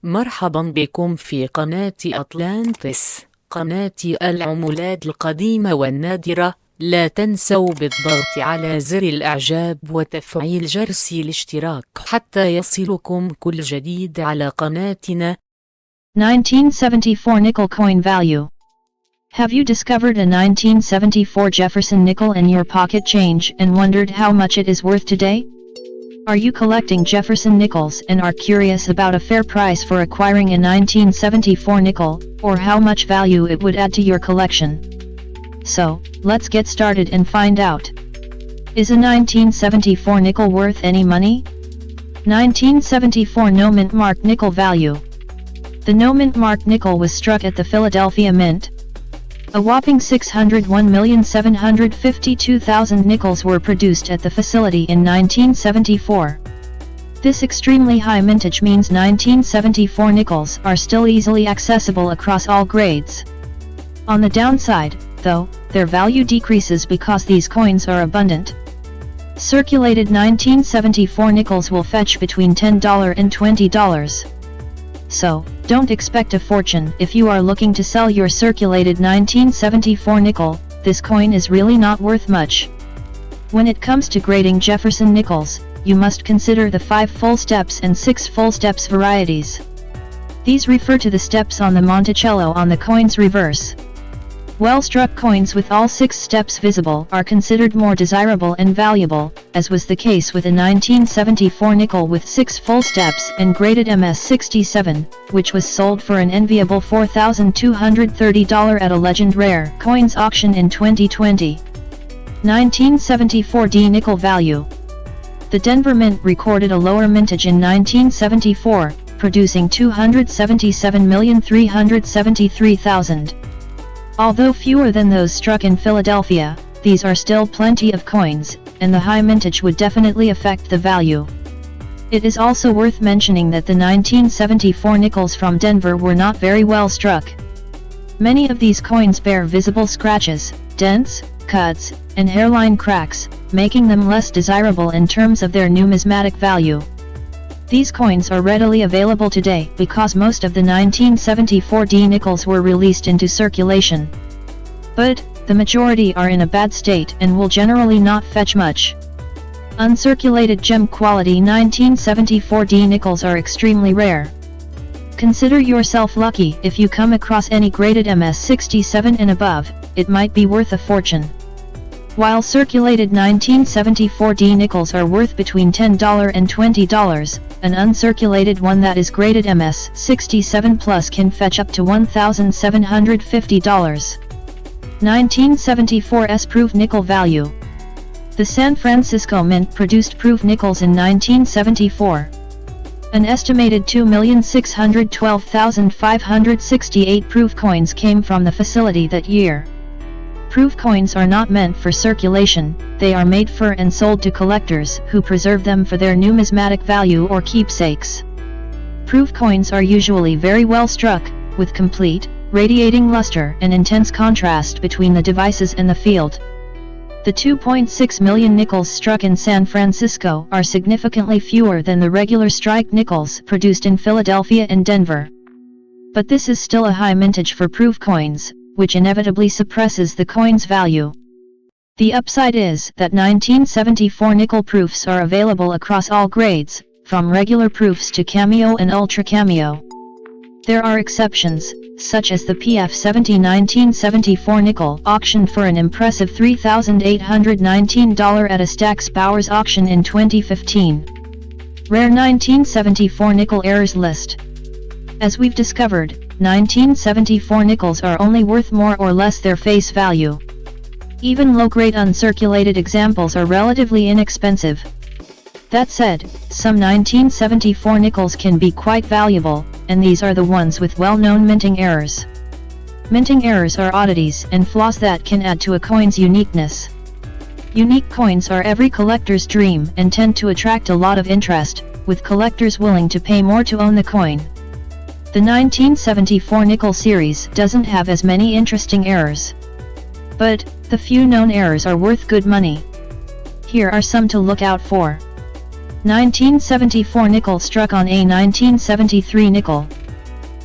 مرحبا بكم في قناة أطلانتس، قناة العملات القديمة والنادرة. لا تنسوا بالضغط على زر الإعجاب وتفعيل جرس الاشتراك حتى يصلكم كل جديد على قناتنا. 1974 nickel coin value. Have you discovered a 1974 Jefferson nickel in your pocket change and wondered how much it is worth today? Are you collecting Jefferson nickels and are curious about a fair price for acquiring a 1974 nickel, or how much value it would add to your collection? So, let's get started and find out. Is a 1974 nickel worth any money? 1974 no mint mark nickel value. The no mint mark nickel was struck at the Philadelphia Mint. A whopping 601,752,000 nickels were produced at the facility in 1974. This extremely high mintage means 1974 nickels are still easily accessible across all grades. On the downside, though, their value decreases because these coins are abundant. Circulated 1974 nickels will fetch between $10 and $20. So, don't expect a fortune if you are looking to sell your circulated 1974 nickel. This coin is really not worth much. When it comes to grading Jefferson nickels, you must consider the 5 full steps and 6 full steps varieties. These refer to the steps on the Monticello on the coin's reverse. Well-struck coins with all 6 steps visible are considered more desirable and valuable, as was the case with a 1974 nickel with 6 full steps and graded MS67, which was sold for an enviable $4,230 at a Legend Rare Coins auction in 2020. 1974 D nickel value. The Denver Mint recorded a lower mintage in 1974, producing 277,373,000. Although fewer than those struck in Philadelphia, these are still plenty of coins, and the high mintage would definitely affect the value. It is also worth mentioning that the 1974 nickels from Denver were not very well struck. Many of these coins bear visible scratches, dents, cuts, and hairline cracks, making them less desirable in terms of their numismatic value. These coins are readily available today because most of the 1974 D nickels were released into circulation. But, the majority are in a bad state and will generally not fetch much. Uncirculated gem quality 1974 D nickels are extremely rare. Consider yourself lucky if you come across any graded MS67 and above. It might be worth a fortune. While circulated 1974 D nickels are worth between $10 and $20, an uncirculated one that is graded MS67 plus can fetch up to $1,750. 1974 S-proof nickel value. The San Francisco Mint produced proof nickels in 1974. An estimated 2,612,568 proof coins came from the facility that year. Proof coins are not meant for circulation, they are made for and sold to collectors who preserve them for their numismatic value or keepsakes. Proof coins are usually very well struck, with complete, radiating luster and intense contrast between the devices and the field. The 2.6 million nickels struck in San Francisco are significantly fewer than the regular strike nickels produced in Philadelphia and Denver. But this is still a high mintage for proof coins, which inevitably suppresses the coin's value. The upside is that 1974 nickel proofs are available across all grades, from regular proofs to cameo and ultra cameo. There are exceptions, such as the PF70 1974 nickel auctioned for an impressive $3,819 at a Stack's Bowers auction in 2015. Rare 1974 nickel errors list. As we've discovered, 1974 nickels are only worth more or less their face value. Even low-grade uncirculated examples are relatively inexpensive. That said, some 1974 nickels can be quite valuable, and these are the ones with well-known minting errors. Minting errors are oddities and flaws that can add to a coin's uniqueness. Unique coins are every collector's dream and tend to attract a lot of interest, with collectors willing to pay more to own the coin. The 1974 nickel series doesn't have as many interesting errors. But, the few known errors are worth good money. Here are some to look out for. 1974 nickel struck on a 1973 nickel.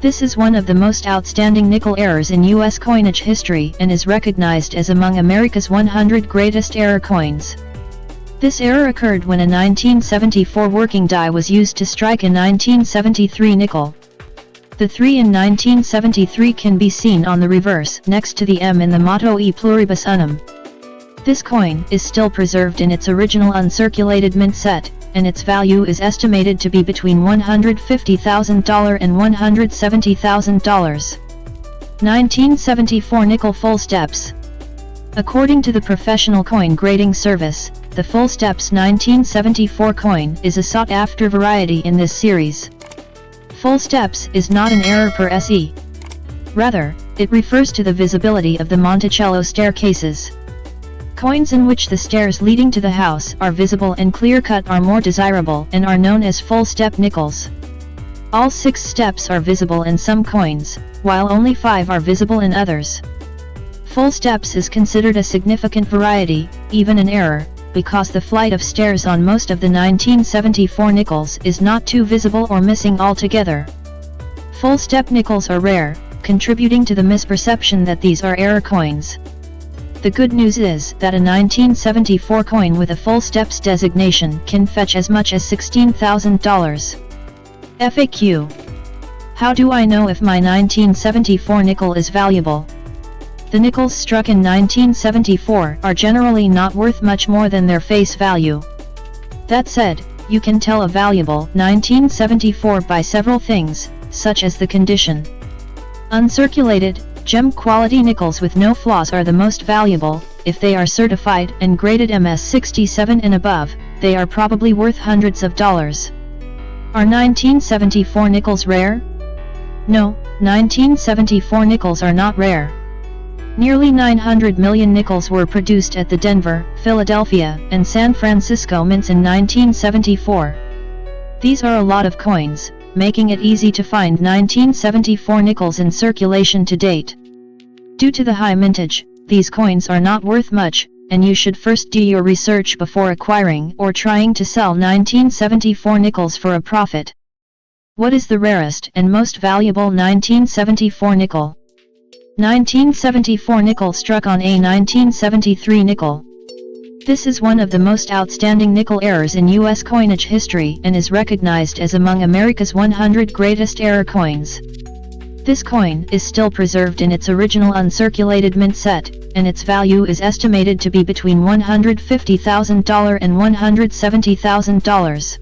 This is one of the most outstanding nickel errors in U.S. coinage history and is recognized as among America's 100 greatest error coins. This error occurred when a 1974 working die was used to strike a 1973 nickel. The 3 in 1973 can be seen on the reverse next to the M in the motto E pluribus unum. This coin is still preserved in its original uncirculated mint set, and its value is estimated to be between $150,000 and $170,000. 1974 nickel full steps. According to the Professional Coin Grading Service, the full steps 1974 coin is a sought-after variety in this series. Full steps is not an error per se. Rather, it refers to the visibility of the Monticello staircases. Coins in which the stairs leading to the house are visible and clear-cut are more desirable and are known as full-step nickels. All 6 steps are visible in some coins, while only 5 are visible in others. Full steps is considered a significant variety, even an error, because the flight of stairs on most of the 1974 nickels is not too visible or missing altogether. Full-step nickels are rare, contributing to the misperception that these are error coins. The good news is that a 1974 coin with a full steps designation can fetch as much as $16,000. FAQ: How do I know if my 1974 nickel is valuable? The nickels struck in 1974 are generally not worth much more than their face value. That said, you can tell a valuable 1974 by several things, such as the condition. Uncirculated, gem quality nickels with no flaws are the most valuable. If they are certified and graded MS67 and above, they are probably worth hundreds of dollars. Are 1974 nickels rare? No, 1974 nickels are not rare. Nearly 900 million nickels were produced at the Denver, Philadelphia, and San Francisco mints in 1974. These are a lot of coins, making it easy to find 1974 nickels in circulation to date. Due to the high mintage, these coins are not worth much, and you should first do your research before acquiring or trying to sell 1974 nickels for a profit. What is the rarest and most valuable 1974 nickel? 1974 nickel struck on a 1973 nickel. This is one of the most outstanding nickel errors in U.S. coinage history and is recognized as among America's 100 greatest error coins. This coin is still preserved in its original uncirculated mint set, and its value is estimated to be between $150,000 and $170,000.